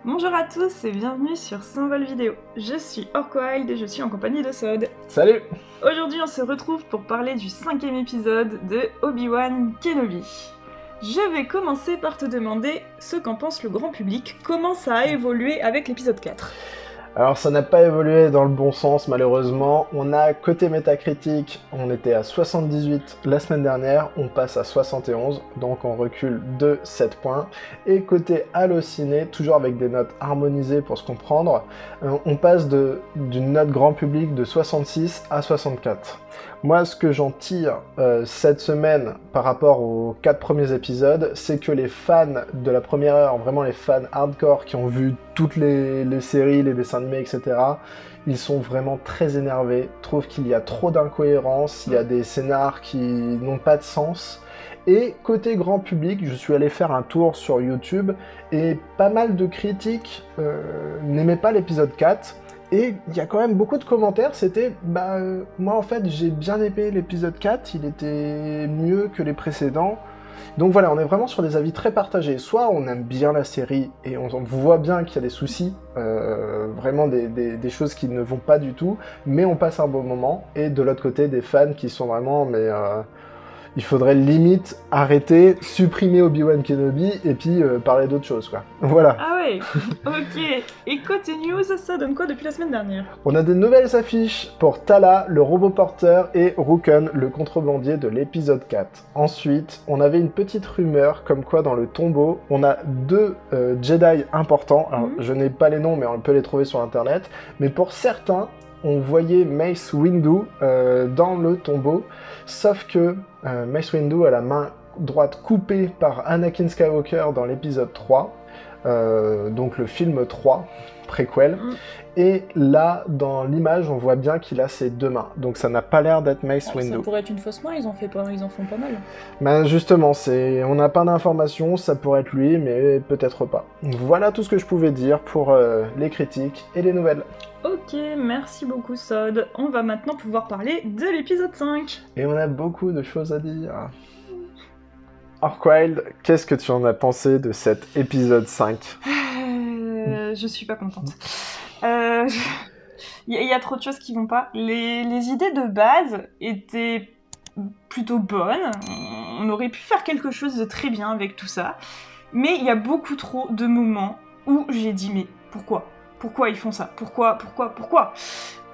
Bonjour à tous et bienvenue sur Symbole Vidéo. Je suis Orkwild et je suis en compagnie de Sod. Salut! Aujourd'hui on se retrouve pour parler du 5e épisode de Obi-Wan Kenobi. Je vais commencer par te demander ce qu'en pense le grand public, comment ça a évolué avec l'épisode 4. Alors ça n'a pas évolué dans le bon sens malheureusement. On a côté métacritique, on était à 78 la semaine dernière, on passe à 71, donc on recule de 7 points. Et côté Allociné, toujours avec des notes harmonisées pour se comprendre, on passe d'une note grand public de 66 à 64. Moi, ce que j'en tire cette semaine par rapport aux 4 premiers épisodes, c'est que les fans de la première heure, vraiment les fans hardcore qui ont vu toutes les séries, les dessins animés, etc., ils sont vraiment très énervés, trouvent qu'il y a trop d'incohérences, il y a des scénars qui n'ont pas de sens. Et côté grand public, je suis allé faire un tour sur YouTube et pas mal de critiques n'aimaient pas l'épisode 4. Et il y a quand même beaucoup de commentaires, c'était moi en fait j'ai bien aimé l'épisode 4, il était mieux que les précédents. Donc voilà, on est vraiment sur des avis très partagés. Soit on aime bien la série et on voit bien qu'il y a des soucis, vraiment des choses qui ne vont pas du tout, mais on passe un bon moment. Et de l'autre côté, des fans qui sont vraiment... il faudrait limite arrêter, supprimer Obi-Wan Kenobi et puis parler d'autre chose, quoi. Voilà. Ah ouais, ok. Et côté news, ça donne quoi depuis la semaine dernière? On a des nouvelles affiches pour Tala, le robot porteur, et Ruken, le contrebandier de l'épisode 4. Ensuite, on avait une petite rumeur comme quoi dans le tombeau, on a 2 Jedi importants. Alors, je n'ai pas les noms, mais on peut les trouver sur internet. Mais pour certains, on voyait Mace Windu dans le tombeau, sauf que Mace Windu a la main droite coupée par Anakin Skywalker dans l'épisode 3, donc le film 3, préquel, et là, dans l'image, on voit bien qu'il a ses 2 mains, donc ça n'a pas l'air d'être Mace Windu. Ça pourrait être une fausse main, ils en font pas mal. Ben justement, on n'a pas d'informations, ça pourrait être lui, mais peut-être pas. Voilà tout ce que je pouvais dire pour les critiques et les nouvelles. Ok, merci beaucoup Sod. On va maintenant pouvoir parler de l'épisode 5. Et on a beaucoup de choses à dire. Orkwild, qu'est-ce que tu en as pensé de cet épisode 5 ? Je suis pas contente. Il y a trop de choses qui vont pas. Les idées de base étaient plutôt bonnes. On aurait pu faire quelque chose de très bien avec tout ça. Mais il y a beaucoup trop de moments où j'ai dit mais pourquoi ? Pourquoi ils font ça ? Pourquoi ?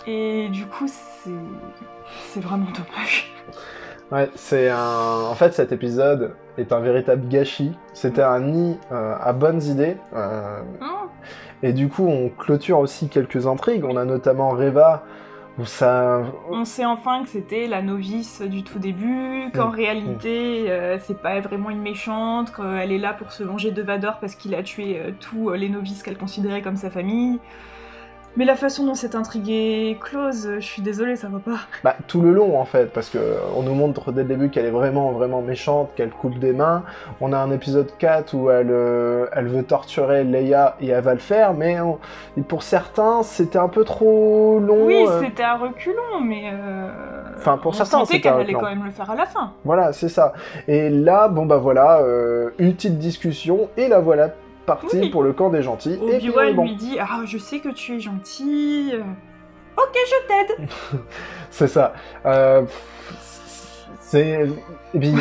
Et du coup, c'est vraiment dommage. Ouais, en fait, cet épisode est un véritable gâchis. C'était un nid à bonnes idées. Et du coup, on clôture aussi quelques intrigues. On a notamment Reva, où ça... On sait enfin que c'était la novice du tout début, qu'en réalité, c'est pas vraiment une méchante, qu'elle est là pour se venger de Vador parce qu'il a tué tous les novices qu'elle considérait comme sa famille. Mais la façon dont cette intrigue est close, je suis désolée, ça va pas. Tout le long en fait, parce que on nous montre dès le début qu'elle est vraiment méchante, qu'elle coupe des mains. On a un épisode 4 où elle veut torturer Leia et elle va le faire, mais pour certains c'était un peu trop long. Oui, c'était à reculons, mais enfin, pour certains, c'était qu'elle allait quand même le faire à la fin. Voilà, c'est ça. Et là, une petite discussion, et la voilà partie pour le camp des gentils. Obi-Wan lui dit « Ah, je sais que tu es gentil. Ok, je t'aide. » C'est ça. Et puis,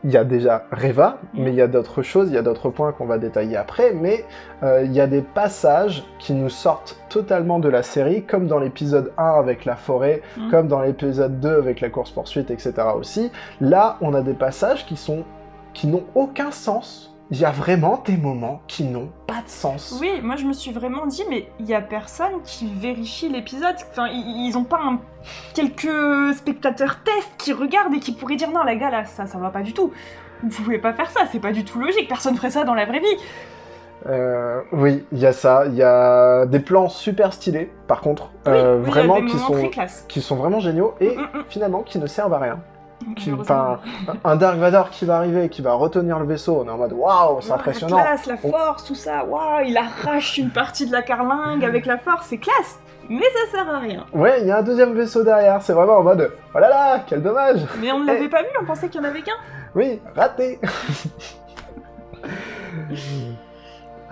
il y a déjà Reva, mais il y a d'autres choses, il y a d'autres points qu'on va détailler après, mais il y a des passages qui nous sortent totalement de la série, comme dans l'épisode 1 avec la forêt, comme dans l'épisode 2 avec la course-poursuite, etc. aussi. Là, on a des passages qui n'ont aucun sens. Il y a vraiment des moments qui n'ont pas de sens. Oui, moi je me suis vraiment dit, mais il y a personne qui vérifie l'épisode. Enfin, ils ont pas quelques spectateurs tests qui regardent et qui pourraient dire non, les gars, là, ça va pas du tout. Vous pouvez pas faire ça, c'est pas du tout logique, personne ferait ça dans la vraie vie. Oui, il y a ça. Il y a des plans super stylés, par contre, vraiment qui sont vraiment géniaux et finalement qui ne servent à rien. Un Dark Vador qui va arriver, qui va retenir le vaisseau, on est en mode waouh, c'est impressionnant. La classe, la force, tout ça, waouh, il arrache une partie de la carlingue avec la force, c'est classe, mais ça sert à rien. Ouais, il y a un deuxième vaisseau derrière, c'est vraiment en mode oh là là, quel dommage. Mais on ne l'avait pas vu, on pensait qu'il y en avait qu'un. Oui, raté.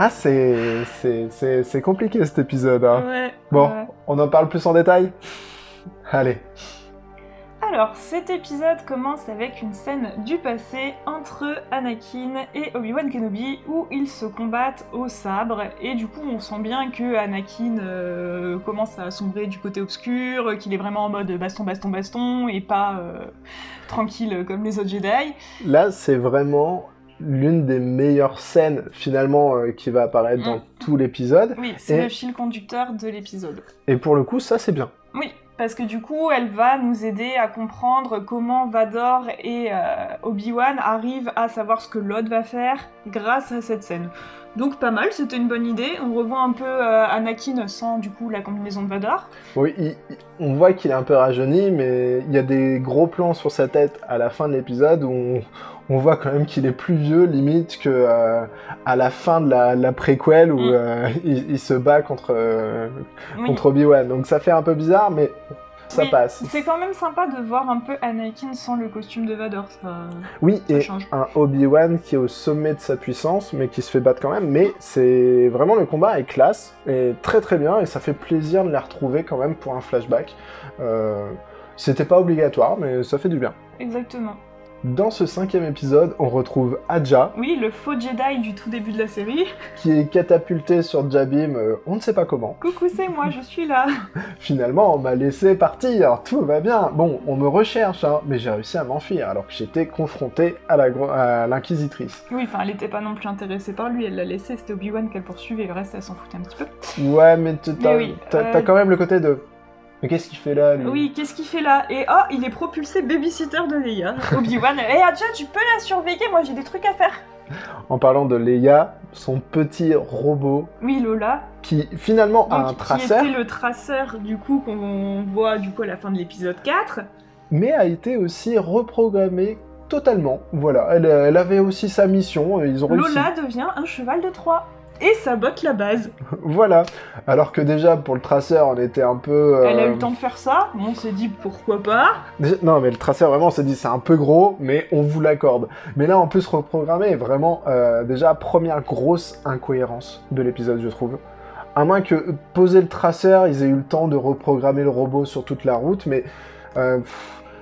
Ah, c'est compliqué cet épisode. Hein. Ouais. Bon, on en parle plus en détail? Allez. Alors, cet épisode commence avec une scène du passé entre Anakin et Obi-Wan Kenobi où ils se combattent au sabre et du coup on sent bien que Anakin commence à sombrer du côté obscur, qu'il est vraiment en mode baston et pas tranquille comme les autres Jedi. Là, c'est vraiment l'une des meilleures scènes finalement qui va apparaître dans tout l'épisode. Oui, c'est le fil conducteur de l'épisode. Et pour le coup, ça c'est bien. Oui, parce que du coup, elle va nous aider à comprendre comment Vador et Obi-Wan arrivent à savoir ce que l'autre va faire grâce à cette scène. Donc pas mal, c'était une bonne idée. On revoit un peu Anakin sans du coup la combinaison de Vador. Oui, on voit qu'il est un peu rajeuni, mais il y a des gros plans sur sa tête à la fin de l'épisode où on voit quand même qu'il est plus vieux, limite, que à la fin de la préquelle où il se bat contre Obi-Wan. Donc ça fait un peu bizarre, mais ça passe. C'est quand même sympa de voir un peu Anakin sans le costume de Vador. Oui, ça et change. Un Obi-Wan qui est au sommet de sa puissance, mais qui se fait battre quand même. Mais c'est vraiment, le combat est classe, et très très bien, et ça fait plaisir de les retrouver quand même pour un flashback. C'était pas obligatoire, mais ça fait du bien. Exactement. Dans ce 5e épisode, on retrouve Aja. Oui, le faux Jedi du tout début de la série. Qui est catapulté sur Jabim, on ne sait pas comment. Coucou, c'est moi, je suis là. Finalement, on m'a laissé partir, tout va bien. Bon, on me recherche, hein, mais j'ai réussi à m'enfuir alors que j'étais confronté à l'inquisitrice. Oui, enfin, elle était pas non plus intéressée par lui, elle l'a laissé, c'était Obi-Wan qu'elle poursuivait, le reste, elle s'en foutait un petit peu. Ouais, mais t'as quand même le côté de... Mais qu'est-ce qu'il fait là, lui? Oui, qu'est-ce qu'il fait là? Et oh, il est propulsé babysitter de Leia. Obi-Wan, Aja, tu peux la surveiller, moi j'ai des trucs à faire. En parlant de Leia, son petit robot... Oui, Lola. Qui finalement a un traceur. Qui était le traceur, du coup, qu'on voit du coup à la fin de l'épisode 4. Mais a été aussi reprogrammé totalement. Voilà, elle avait aussi sa mission, ils ont réussi. Lola devient un cheval de Troie. Et sabote la base. Voilà. Alors que déjà, pour le traceur, on était un peu... Elle a eu le temps de faire ça, on s'est dit pourquoi pas. Non, mais le traceur, vraiment, on s'est dit c'est un peu gros, mais on vous l'accorde. Mais là, on peut se reprogrammer. Vraiment, déjà, première grosse incohérence de l'épisode, je trouve. À moins que poser le traceur, ils aient eu le temps de reprogrammer le robot sur toute la route, mais...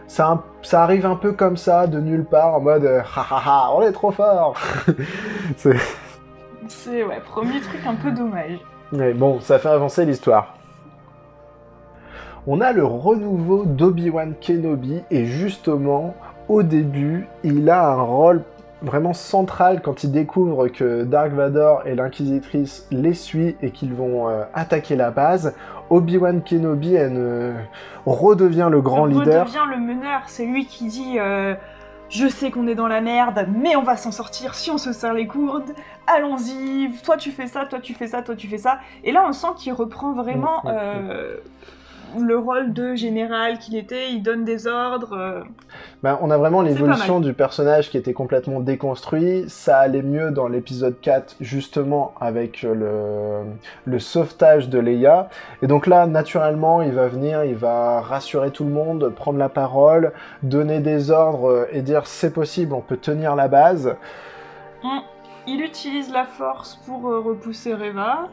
ça arrive un peu comme ça, de nulle part, en mode « ha ha ha, on est trop fort !» C'est, ouais, premier truc un peu dommage. Mais bon, ça fait avancer l'histoire. On a le renouveau d'Obi-Wan Kenobi, et justement, au début, il a un rôle vraiment central quand il découvre que Dark Vador et l'Inquisitrice les suivent et qu'ils vont attaquer la base. Obi-Wan Kenobi redevient le grand leader. Redevient le meneur, c'est lui qui dit... Je sais qu'on est dans la merde, mais on va s'en sortir si on se serre les coudes. Allons-y, toi tu fais ça, toi tu fais ça, toi tu fais ça. Et là on sent qu'il reprend vraiment le rôle de général qu'il était, il donne des ordres. On a vraiment l'évolution du personnage qui était complètement déconstruit. Ça allait mieux dans l'épisode 4, justement, avec le sauvetage de Leia. Et donc là, naturellement, il va venir, il va rassurer tout le monde, prendre la parole, donner des ordres et dire c'est possible, on peut tenir la base. Il utilise la force pour repousser Reva.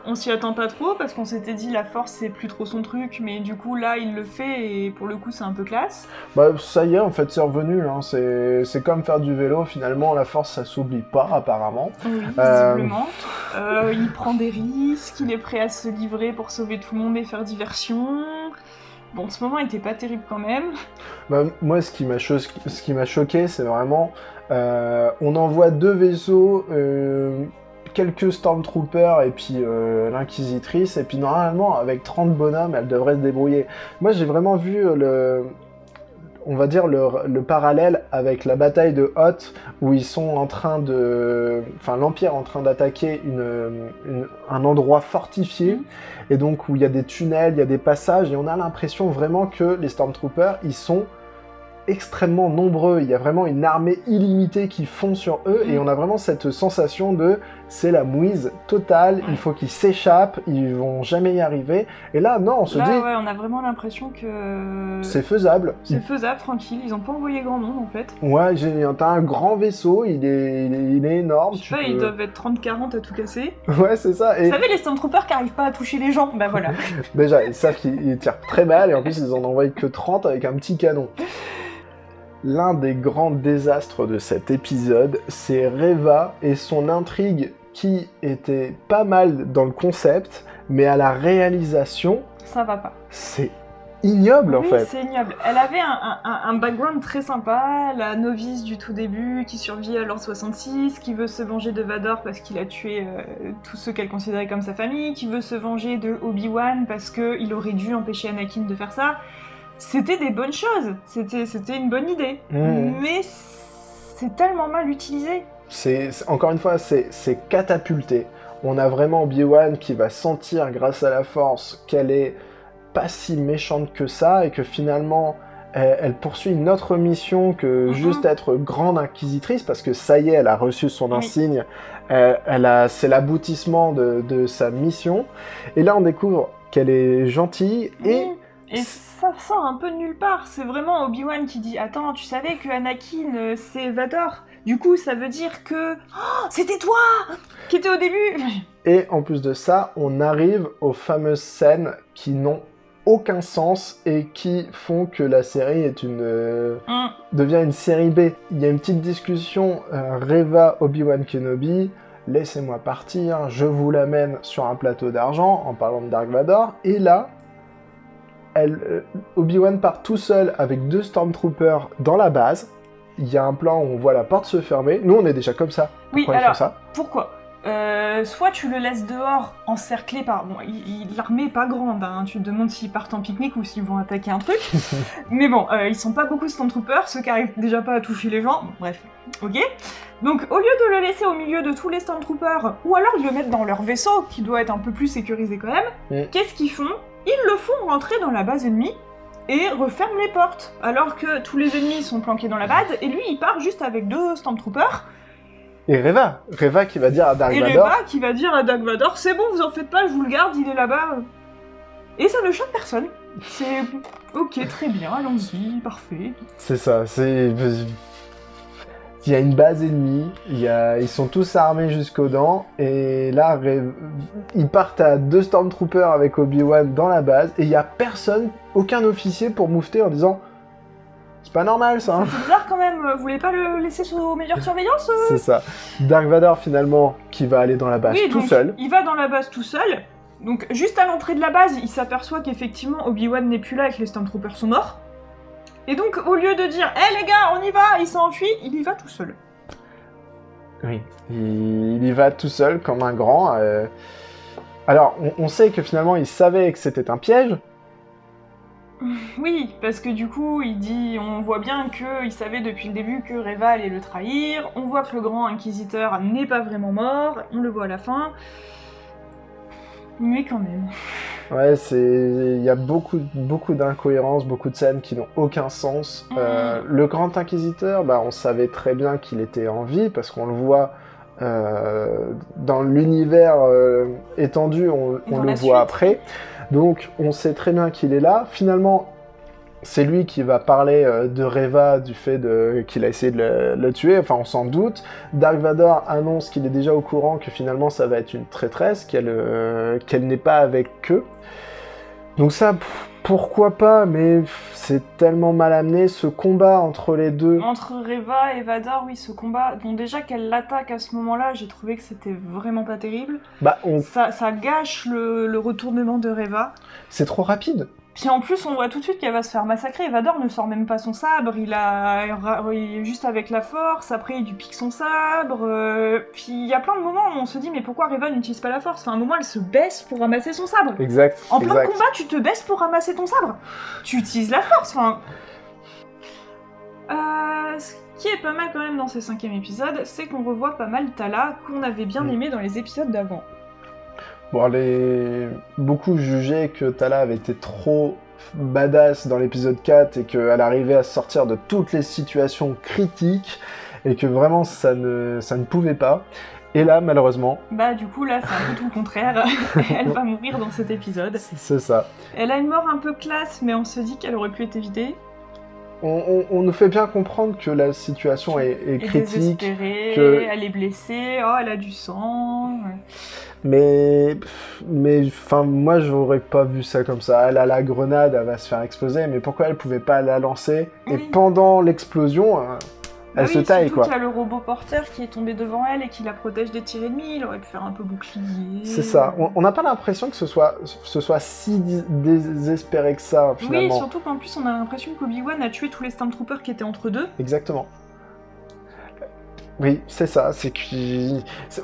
On s'y attend pas trop parce qu'on s'était dit la force c'est plus trop son truc, mais du coup là il le fait et pour le coup c'est un peu classe. Ça y est, en fait c'est revenu, hein. C'est comme faire du vélo, finalement la force ça s'oublie pas apparemment. Oui, visiblement. Il prend des risques, il est prêt à se livrer pour sauver tout le monde et faire diversion. Bon, ce moment était pas terrible quand même. Moi ce qui m'a choqué c'est vraiment, on envoie 2 vaisseaux, quelques Stormtroopers et puis l'Inquisitrice, et puis normalement avec 30 bonhommes elle devrait se débrouiller. Moi j'ai vraiment vu on va dire le parallèle avec la bataille de Hoth où ils sont en train de... Enfin l'Empire est en train d'attaquer un endroit fortifié et donc où il y a des tunnels, il y a des passages et on a l'impression vraiment que les Stormtroopers ils sont extrêmement nombreux. Il y a vraiment une armée illimitée qui fond sur eux et on a vraiment cette sensation de c'est la mouise totale, il faut qu'ils s'échappent, ils vont jamais y arriver. Et là, non, on se dit... Ouais, on a vraiment l'impression que... c'est faisable. C'est faisable, tranquille, ils ont pas envoyé grand monde en fait. Ouais, t'as un grand vaisseau, il est énorme. Je sais pas, ils doivent être 30-40 à tout casser. Ouais, c'est ça. Et... vous savez, les Stormtroopers qui arrivent pas à toucher les gens, bah voilà. Déjà, ils savent qu'ils tirent très mal et en plus ils en envoient que 30 avec un petit canon. L'un des grands désastres de cet épisode, c'est Reva et son intrigue qui était pas mal dans le concept, mais à la réalisation... ça va pas. C'est ignoble en fait. Oui, c'est ignoble. Elle avait un background très sympa, la novice du tout début qui survit à l'Ordre 66, qui veut se venger de Vador parce qu'il a tué tous ceux qu'elle considérait comme sa famille, qui veut se venger de Obi-Wan parce qu'il aurait dû empêcher Anakin de faire ça. C'était des bonnes choses, c'était une bonne idée, mais c'est tellement mal utilisé. Encore une fois, c'est catapulté. On a vraiment Obi-Wan qui va sentir grâce à la Force qu'elle est pas si méchante que ça et que finalement elle poursuit une autre mission que juste être grande inquisitrice parce que ça y est, elle a reçu son insigne, c'est l'aboutissement de sa mission. Et là, on découvre qu'elle est gentille et ça sort un peu de nulle part. C'est vraiment Obi-Wan qui dit « Attends, tu savais que Anakin, c'est Vador ? Du coup, ça veut dire que... Oh, c'était toi qui était au début !» Et en plus de ça, on arrive aux fameuses scènes qui n'ont aucun sens et qui font que la série devient une série B. Il y a une petite discussion Reva Obi-Wan Kenobi, laissez-moi partir, je vous l'amène sur un plateau d'argent en parlant de Dark Vador, et là, Obi-Wan part tout seul avec 2 Stormtroopers dans la base. Il y a un plan où on voit la porte se fermer. Nous, on est déjà comme ça. Pourquoi ils font ça ? Pourquoi ? Soit tu le laisses dehors, encerclé par... Bon, l'armée est pas grande, hein. Tu te demandes s'ils partent en pique-nique ou s'ils vont attaquer un truc. Mais bon, ils sont pas beaucoup de Stormtroopers, ceux qui arrivent déjà pas à toucher les gens. Bon, bref, ok. Donc, au lieu de le laisser au milieu de tous les Stormtroopers, ou alors de le mettre dans leur vaisseau, qui doit être un peu plus sécurisé quand même, qu'est-ce qu'ils font ? Ils le font rentrer dans la base ennemie et referment les portes, alors que tous les ennemis sont planqués dans la base, et lui, il part juste avec 2 Stormtroopers. Et Reva qui va dire à Dark Vador... Et Reva qui va dire à Dark Vador, c'est bon, vous en faites pas, je vous le garde, il est là-bas. Et ça ne choque personne. C'est... ok, très bien, allons-y, parfait. C'est ça, c'est... Il y a une base ennemie, ils sont tous armés jusqu'aux dents, et là, ils partent à 2 Stormtroopers avec Obi-Wan dans la base, et il y a personne, aucun officier pour moufter en disant « C'est pas normal, ça, hein !» C'est bizarre quand même, vous voulez pas le laisser sous meilleure surveillance C'est ça. Dark Vador, finalement, qui va aller dans la base tout seul. Il va dans la base tout seul, donc juste à l'entrée de la base, il s'aperçoit qu'effectivement, Obi-Wan n'est plus là et que les Stormtroopers sont morts. Et donc, au lieu de dire « Hé les gars, on y va !» il s'enfuit, il y va tout seul. Oui, il y va tout seul, comme un grand. Alors, on sait que finalement, il savait que c'était un piège. Oui, parce que du coup, on voit bien qu'il savait depuis le début que Reva allait le trahir, on voit que le grand inquisiteur n'est pas vraiment mort, on le voit à la fin... Mais quand même... Ouais, il y a beaucoup d'incohérences, beaucoup de scènes qui n'ont aucun sens. Le Grand Inquisiteur, on savait très bien qu'il était en vie, parce qu'on le voit dans l'univers étendu, on le voit après. Donc, on sait très bien qu'il est là. Finalement, c'est lui qui va parler de Reva, du fait qu'il a essayé de le tuer, enfin on s'en doute. Dark Vador annonce qu'il est déjà au courant que finalement ça va être une traîtresse, qu'elle n'est pas avec eux. Donc ça, pourquoi pas, mais c'est tellement mal amené, ce combat entre les deux. Entre Reva et Vador, oui, ce combat, bon déjà qu'elle l'attaque à ce moment-là, j'ai trouvé que c'était vraiment pas terrible. Ça gâche le retournement de Reva. C'est trop rapide. Puis en plus, on voit tout de suite qu'elle va se faire massacrer. Vador ne sort même pas son sabre, il est juste avec la force, après il lui pique son sabre. Puis il y a plein de moments où on se dit, mais pourquoi Reva n'utilise pas la force ? Enfin, à un moment, elle se baisse pour ramasser son sabre. Exact. En plein combat, tu te baisses pour ramasser ton sabre. Tu utilises la force, enfin... Ce qui est pas mal quand même dans ce 5e épisode, c'est qu'on revoit pas mal Tala, qu'on avait bien aimé dans les épisodes d'avant. Bon, beaucoup jugeaient que Tala avait été trop badass dans l'épisode 4 et qu'elle arrivait à sortir de toutes les situations critiques et que vraiment ça ne pouvait pas. Et là, malheureusement... Bah du coup, là, c'est un peu tout le contraire. Elle va mourir dans cet épisode. C'est ça. Elle a une mort un peu classe, mais on se dit qu'elle aurait pu être évitée. On nous fait bien comprendre que la situation est critique. Elle est blessée, oh, elle a du sang... Mais enfin, moi, j'aurais pas vu ça comme ça. Elle a la grenade, elle va se faire exploser, mais pourquoi elle pouvait pas la lancer? Et pendant l'explosion, elle se taille, quoi. Surtout qu'il y a le robot porteur qui est tombé devant elle et qui la protège des tirs ennemis. Il aurait pu faire un peu bouclier. C'est ça. On n'a pas l'impression que ce soit si désespéré que ça, finalement. Oui, surtout qu'en plus, on a l'impression qu'Obi-Wan a tué tous les Stormtroopers qui étaient entre deux. Exactement. Oui, c'est ça, c'est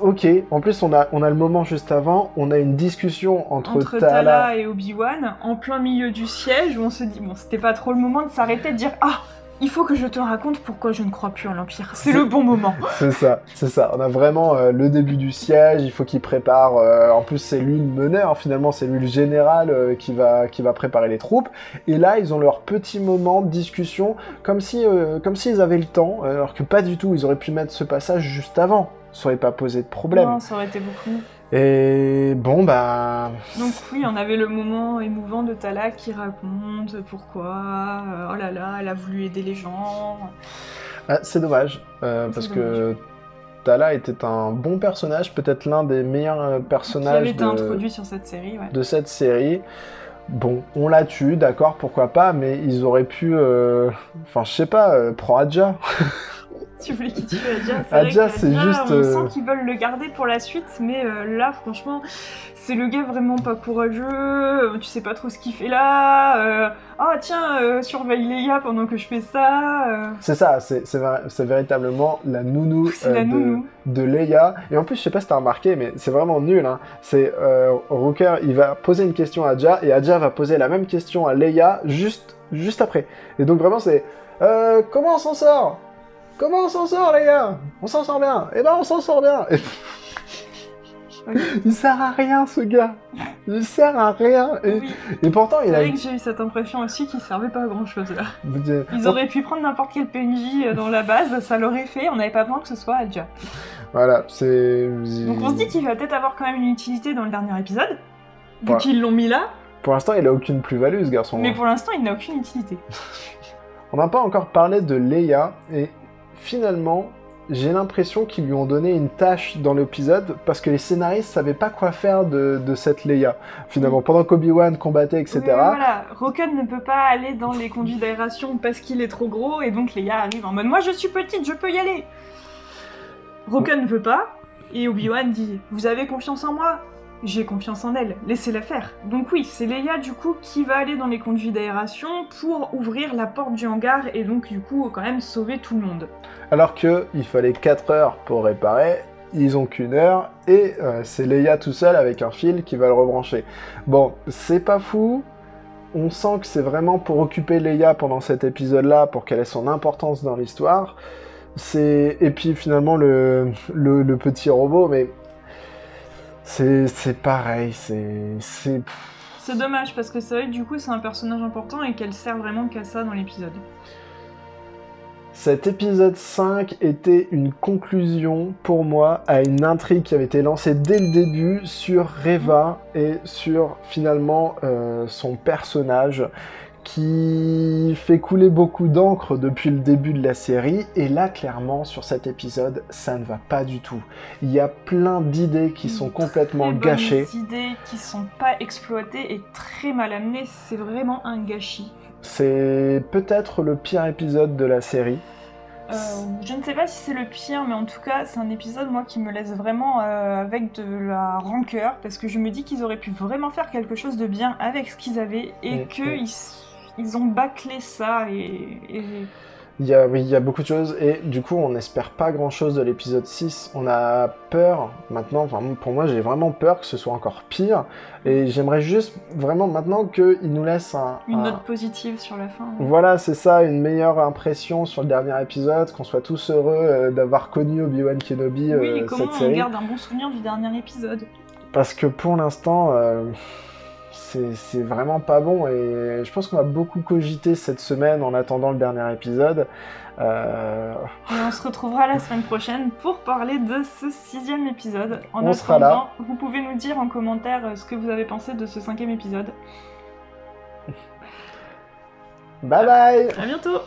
ok. En plus, on a le moment juste avant, on a une discussion entre Tala et Obi-Wan, en plein milieu du siège, où on se dit, bon, c'était pas trop le moment de s'arrêter, de dire « Ah, il faut que je te raconte pourquoi je ne crois plus en l'Empire. C'est le bon moment. » C'est ça. On a vraiment le début du siège, il faut qu'il prépare... en plus, c'est lui le meneur, finalement, c'est lui le général qui va préparer les troupes. Et là, ils ont leur petit moment de discussion, comme s'ils avaient le temps, alors que pas du tout. Ils auraient pu mettre ce passage juste avant. Ça aurait pas posé de problème. Non, ça aurait été beaucoup mieux. Et bon, bah... Donc oui, on avait le moment émouvant de Tala qui raconte pourquoi, oh là là, elle a voulu aider les gens. Ah, c'est dommage, parce que Tala était un bon personnage, peut-être l'un des meilleurs personnages qui avait été introduit sur cette série, ouais. De cette série. Bon, on la tue, d'accord, pourquoi pas, mais ils auraient pu... Enfin, je sais pas, prends Adja. Tu voulais qu'il tue Adja? Adja, c'est juste... On sent qu'ils veulent le garder pour la suite, mais là, franchement, c'est le gars vraiment pas courageux, tu sais pas trop ce qu'il fait là, ah tiens, surveille Leia pendant que je fais ça. C'est ça, c'est véritablement la nounou, nounou de Leia. Et en plus, je sais pas si t'as remarqué, mais c'est vraiment nul, hein. C'est Rooker, il va poser une question à Adja, et Adja va poser la même question à Leia juste après. Et donc vraiment, c'est... comment on s'en sort? Comment on s'en sort, les gars? On s'en sort bien. Eh ben, on s'en sort bien. Il sert à rien, ce gars. Il sert à rien. Et pourtant, il a... C'est vrai que j'ai eu cette impression aussi qu'il servait pas à grand chose, là. Ils auraient pu prendre n'importe quel PNJ dans la base, ça l'aurait fait, on n'avait pas besoin que ce soit Adja. Voilà, c'est... Donc on se dit qu'il va peut-être avoir quand même une utilité dans le dernier épisode, vu qu'ils l'ont mis là. Pour l'instant, il a aucune plus-value, ce garçon. Mais pour l'instant, il n'a aucune utilité. On n'a pas encore parlé de Leia, et... Finalement, j'ai l'impression qu'ils lui ont donné une tâche dans l'épisode parce que les scénaristes savaient pas quoi faire de cette Leia. Finalement, pendant qu'Obi-Wan combattait, etc. Oui, voilà, Roken ne peut pas aller dans les conduits d'aération parce qu'il est trop gros et donc Leia arrive en mode « Moi je suis petite, je peux y aller !» Roken ne veut pas et Obi-Wan dit « Vous avez confiance en moi ? J'ai confiance en elle, laissez-la faire. » Donc oui, c'est Leia du coup qui va aller dans les conduits d'aération pour ouvrir la porte du hangar et donc du coup quand même sauver tout le monde. Alors qu'il fallait 4 heures pour réparer, ils ont qu'1 heure et c'est Leia tout seul avec un fil qui va le rebrancher. Bon, c'est pas fou, on sent que c'est vraiment pour occuper Leia pendant cet épisode-là, pour qu'elle ait son importance dans l'histoire. Et puis finalement le petit robot, mais... C'est pareil, c'est dommage parce que c'est vrai que du coup c'est un personnage important et qu'elle sert vraiment qu'à ça dans l'épisode. Cet épisode 5 était une conclusion pour moi à une intrigue qui avait été lancée dès le début sur Reva et sur finalement son personnage qui fait couler beaucoup d'encre depuis le début de la série, et là, clairement, sur cet épisode, ça ne va pas du tout. Il y a plein d'idées qui sont complètement gâchées. Des idées qui sont pas exploitées et très mal amenées, c'est vraiment un gâchis. C'est peut-être le pire épisode de la série. Je ne sais pas si c'est le pire, mais en tout cas, c'est un épisode, moi, qui me laisse vraiment avec de la rancœur, parce que je me dis qu'ils auraient pu vraiment faire quelque chose de bien avec ce qu'ils avaient, et ils ont bâclé ça, et... Il y a beaucoup de choses, et du coup, on n'espère pas grand-chose de l'épisode 6. On a peur, maintenant, enfin, pour moi, j'ai vraiment peur que ce soit encore pire, et j'aimerais juste, vraiment, maintenant, qu'ils nous laissent une note positive sur la fin. Ouais. Voilà, c'est ça, une meilleure impression sur le dernier épisode, qu'on soit tous heureux d'avoir connu Obi-Wan Kenobi, oui, et comment cette série. on garde un bon souvenir du dernier épisode. Parce que pour l'instant... c'est vraiment pas bon et je pense qu'on va beaucoup cogiter cette semaine en attendant le dernier épisode. Et on se retrouvera la semaine prochaine pour parler de ce 6e épisode. En On sera là. attendant, vous pouvez nous dire en commentaire ce que vous avez pensé de ce 5e épisode. Bye bye! À bientôt!